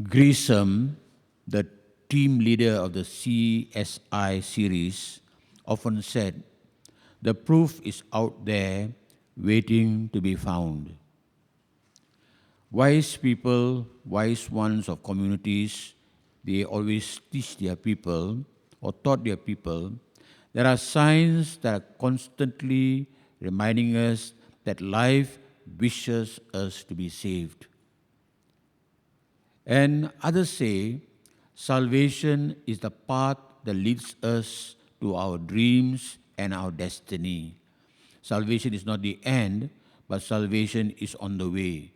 Grissom, the team leader of the CSI series, often said, "The proof is out there waiting to be found." Wise people, wise ones of communities, they always teach their people or taught their people there are signs that are constantly reminding us that life wishes us to be saved. And others say salvation is the path that leads us to our dreams and our destiny. Salvation is not the end, but salvation is on the way.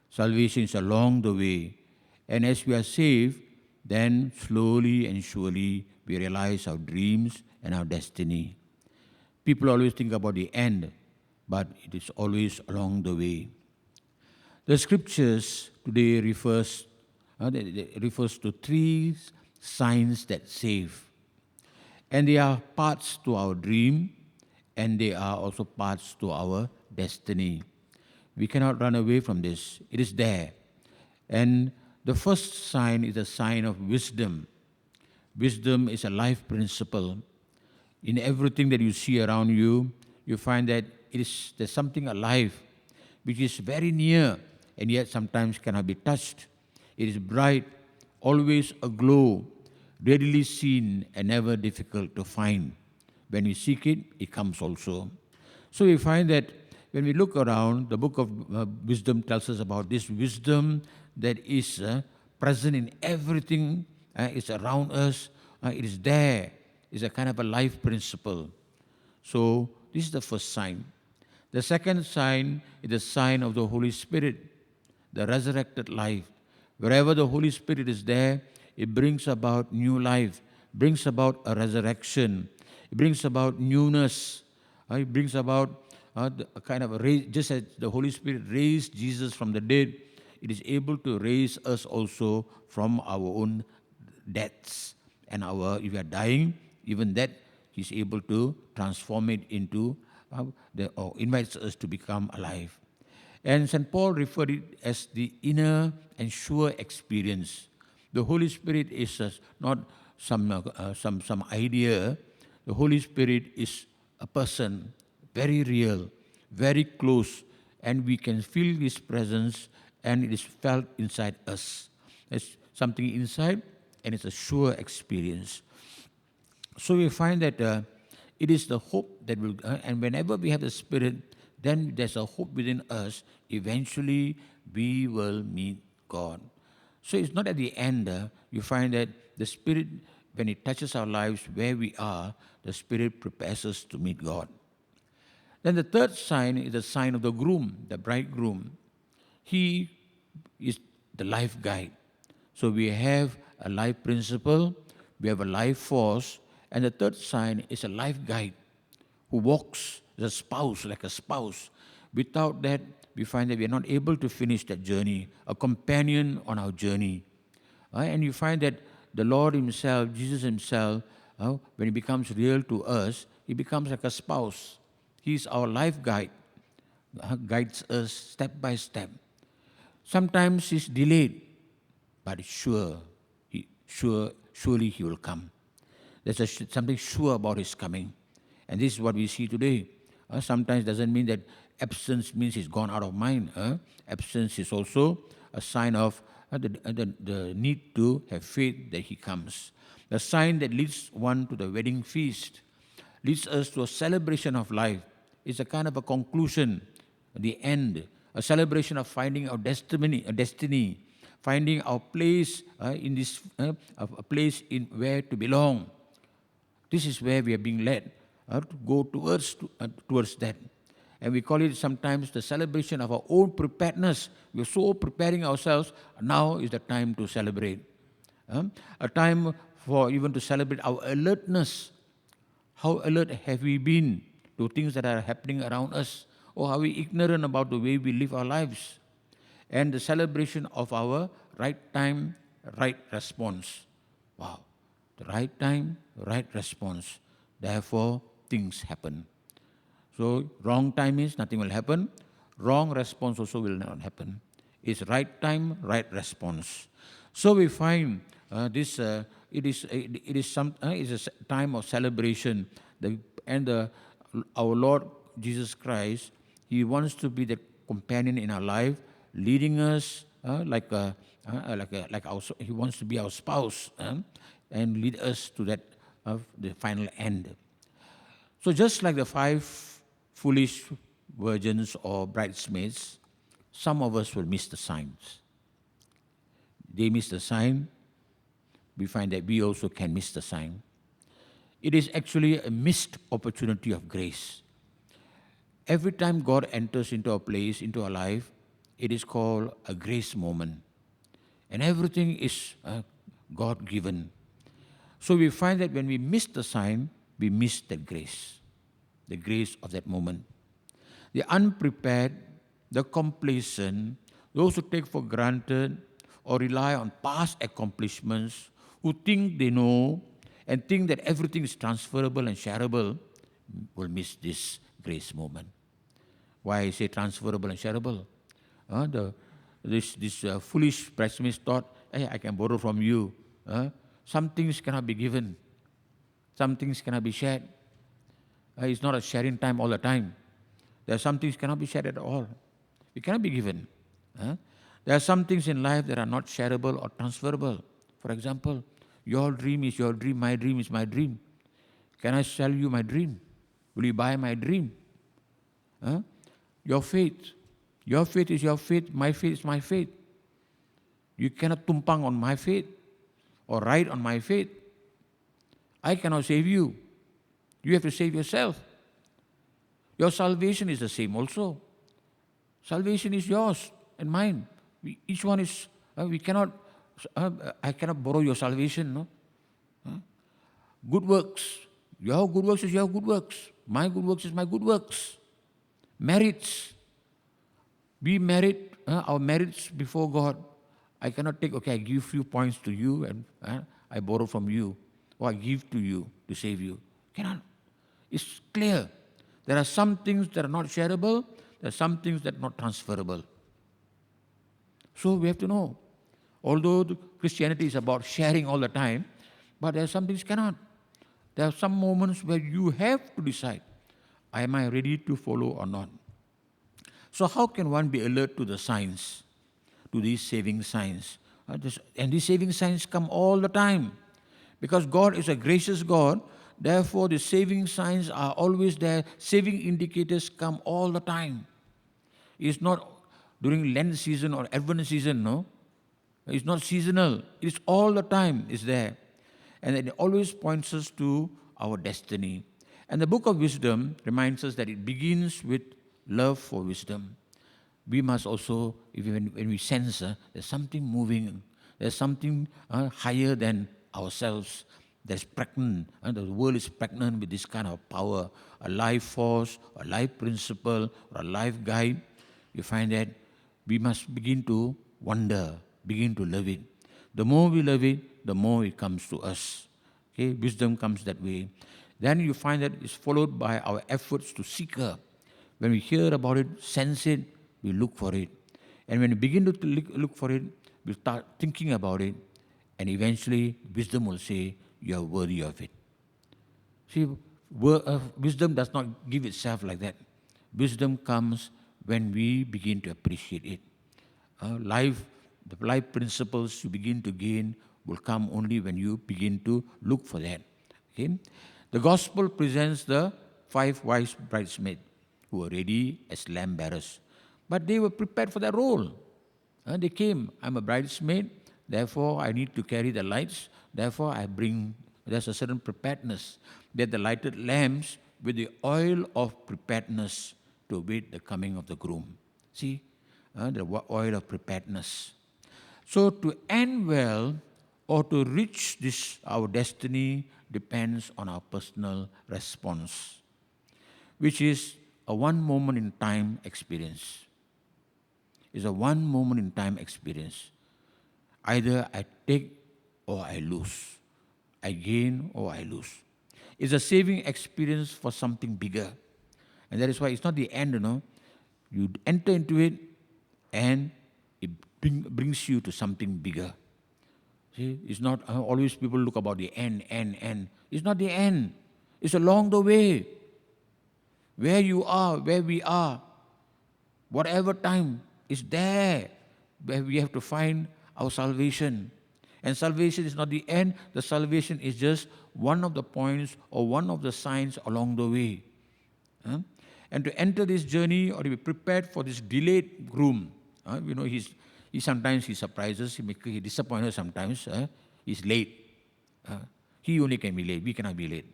Salvation is along the way. And as we are saved, then slowly and surely we realize our dreams and our destiny. People always think about the end, but it is always along the way. The scriptures today refers to three signs that save. And they are paths to our dream, and they are also paths to our destiny. We cannot run away from this. It is there. And the first sign is a sign of wisdom. Wisdom is a life principle. In everything that you see around you, you find that there's something alive which is very near and yet sometimes cannot be touched. It is bright, always aglow, readily seen and never difficult to find. When we seek it, it comes also. So we find that when we look around, the book of wisdom tells us about this wisdom that is present in everything, it's around us, it is there. It's a kind of a life principle. So this is the first sign. The second sign is the sign of the Holy Spirit, the resurrected life. Wherever the Holy Spirit is there, it brings about new life, brings about a resurrection, it brings about newness, it brings about a kind of a raise. Just as the Holy Spirit raised Jesus from the dead, it is able to raise us also from our own deaths. And if we are dying, even that He is able to transform it into, or invites us to become alive. And St. Paul referred it as the inner and sure experience. The Holy Spirit is not some idea. The Holy Spirit is a person, very real, very close, and we can feel His presence, and it is felt inside us. It's something inside, and it's a sure experience. So we find that it is the hope that will, and whenever we have the Spirit, then there's a hope within us. Eventually, we will meet God. So it's not at the end, you find that the Spirit, when it touches our lives where we are, the Spirit prepares us to meet God. Then the third sign is the sign of the groom, the bridegroom. He is the life guide. So we have a life principle, we have a life force, and the third sign is a life guide who walks as a spouse, like a spouse. Without that, we find that we are not able to finish that journey, a companion on our journey. And you find that the Lord Himself, Jesus Himself, when He becomes real to us, He becomes like a spouse. He is our life guide, guides us step by step. Sometimes He's delayed, but surely He will come. There's something sure about His coming. And this is what we see today. Sometimes doesn't mean that absence means He's gone out of mind. Absence is also a sign of the need to have faith that He comes. The sign that leads one to the wedding feast, leads us to a celebration of life. It's a kind of a conclusion, the end, a celebration of finding our destiny, finding our place in this, a place in where to belong. This is where we are being led to go towards that. And we call it sometimes the celebration of our own preparedness. We're so preparing ourselves, now is the time to celebrate. A time for even to celebrate our alertness. How alert have we been to things that are happening around us? Or are we ignorant about the way we live our lives? And the celebration of our right time, right response. Wow. The right time, right response. Therefore, things happen. So, wrong time means nothing will happen. Wrong response also will not happen. It's right time, right response. So we find it is a time of celebration. Our Lord Jesus Christ, He wants to be the companion in our life, leading us He wants to be our spouse and lead us to that the final end. So just like the five foolish virgins or bridesmaids, some of us will miss the signs. They miss the sign. We find that we also can miss the sign. It is actually a missed opportunity of grace. Every time God enters into a place, into our life, it is called a grace moment. And everything is God given. So we find that when we miss the sign, we miss the grace of that moment. The unprepared, the complacent, those who take for granted or rely on past accomplishments, who think they know and think that everything is transferable and shareable, will miss this grace moment. Why I say transferable and shareable? This foolish pessimist thought, hey, I can borrow from you. Some things cannot be given. Some things cannot be shared. It's not a sharing time all the time. There are some things cannot be shared at all. It cannot be given. There are some things in life that are not shareable or transferable. For example, your dream is your dream, my dream is my dream. Can I sell you my dream? Will you buy my dream? Your faith is your faith, my faith is my faith. You cannot tumpang on my faith or ride on my faith. I cannot save you. You have to save yourself. Your salvation is the same also. Salvation is yours and mine. Each one is, I cannot borrow your salvation, no? Good works. Your good works is your good works. My good works is my good works. Merits. We merit our merits before God. I cannot take, I give few points to you and I borrow from you, or I give to you to save you. Cannot. It's clear. There are some things that are not shareable, there are some things that are not transferable. So we have to know. Although Christianity is about sharing all the time, but there are some things cannot. There are some moments where you have to decide, am I ready to follow or not? So how can one be alert to the signs, to these saving signs? And these saving signs come all the time. Because God is a gracious God, therefore the saving signs are always there. Saving indicators come all the time. It's not during Lent season or Advent season, no. It's not seasonal. It's all the time is there. And it always points us to our destiny. And the book of wisdom reminds us that it begins with love for wisdom. We must also, when we sense there's something moving, there's something higher than ourselves that's pregnant, and the world is pregnant with this kind of power, a life force, a life principle, or a life guide, you find that we must begin to wonder, begin to love it. The more we love it, the more it comes to us. Okay, wisdom comes that way. Then you find that it's followed by our efforts to seek her. When we hear about it, sense it, we look for it. And when we begin to look for it, we start thinking about it, and eventually wisdom will say, you are worthy of it. See, wisdom does not give itself like that. Wisdom comes when we begin to appreciate it. The life principles you begin to gain will come only when you begin to look for that. Okay? The gospel presents the 5 wise bridesmaids who were ready as lamp bearers. But they were prepared for that role. They came, I'm a bridesmaid, therefore I need to carry the lights, therefore there's a certain preparedness. They had the lighted lamps with the oil of preparedness to await the coming of the groom. See, the oil of preparedness. So to end well or to reach this, our destiny depends on our personal response, which is a one moment in time experience. It's a one moment in time experience. Either I take or I lose. I gain or I lose. It's a saving experience for something bigger. And that is why it's not the end, You enter into it and it brings you to something bigger. See, it's not always people look about the end. It's not the end. It's along the way. Where you are, where we are, whatever time is there where we have to find our salvation. And salvation is not the end. The salvation is just one of the points or one of the signs along the way. And to enter this journey or to be prepared for this delayed groom, he sometimes he surprises, he disappoints us sometimes. He's late. He only can be late. We cannot be late.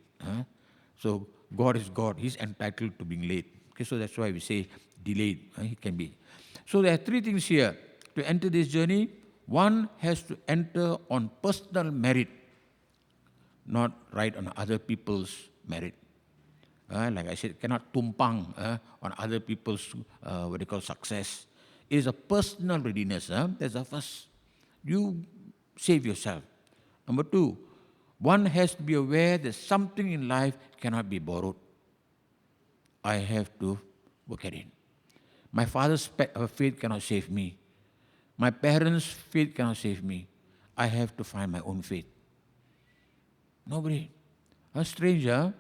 So God is God. He's entitled to being late. Okay, so that's why we say delayed. He can be. So there are three things here. To enter this journey, one has to enter on personal merit, not ride on other people's merit. Like I said, cannot tumpang on other people's what they call success. It is a personal readiness. That's the first. You save yourself. Number two, one has to be aware that something in life cannot be borrowed. I have to work at it. My father's faith cannot save me. My parents' faith cannot save me. I have to find my own faith. Nobody. A stranger,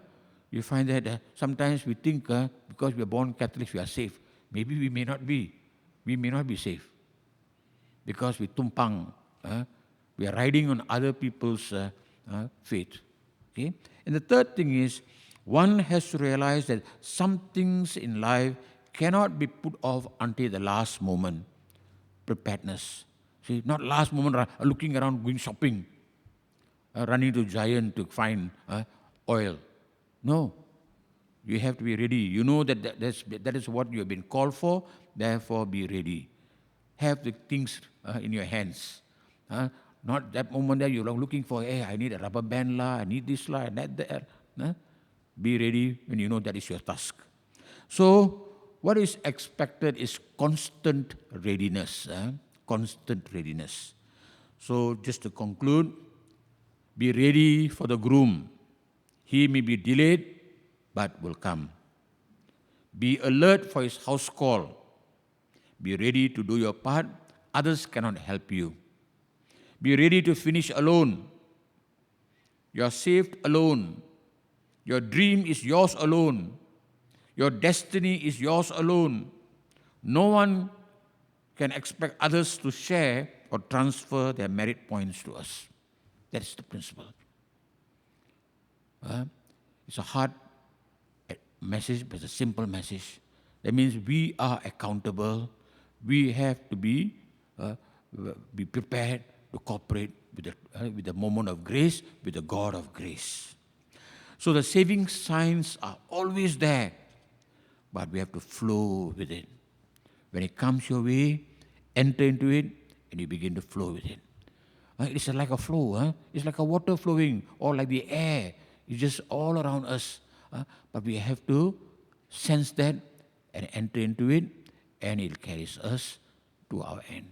you find that sometimes we think because we are born Catholics we are safe. Maybe we may not be. We may not be safe. Because we tumpang. We are riding on other people's faith. Okay? And the third thing is, one has to realize that some things in life cannot be put off until the last moment. Preparedness. See, not last moment looking around, going shopping, running to Giant to find oil. No. You have to be ready. You know that is what you have been called for, therefore be ready. Have the things in your hands. Not that moment that you're looking for, hey, I need a rubber band, I need this, and that there. Be ready when you know that is your task. So, what is expected is constant readiness. Constant readiness. So, just to conclude, be ready for the groom. He may be delayed, but will come. Be alert for his house call. Be ready to do your part. Others cannot help you. Be ready to finish alone. You are saved alone. Your dream is yours alone. Your destiny is yours alone. No one can expect others to share or transfer their merit points to us. That is the principle. It's a hard message, but it's a simple message. That means we are accountable. We have to be prepared to cooperate with the moment of grace, with the God of grace. So the saving signs are always there, but we have to flow with it. When it comes your way, enter into it, and you begin to flow with it. It's like a flow. It's like a water flowing, or like the air. It's just all around us. But we have to sense that and enter into it, and it carries us to our end.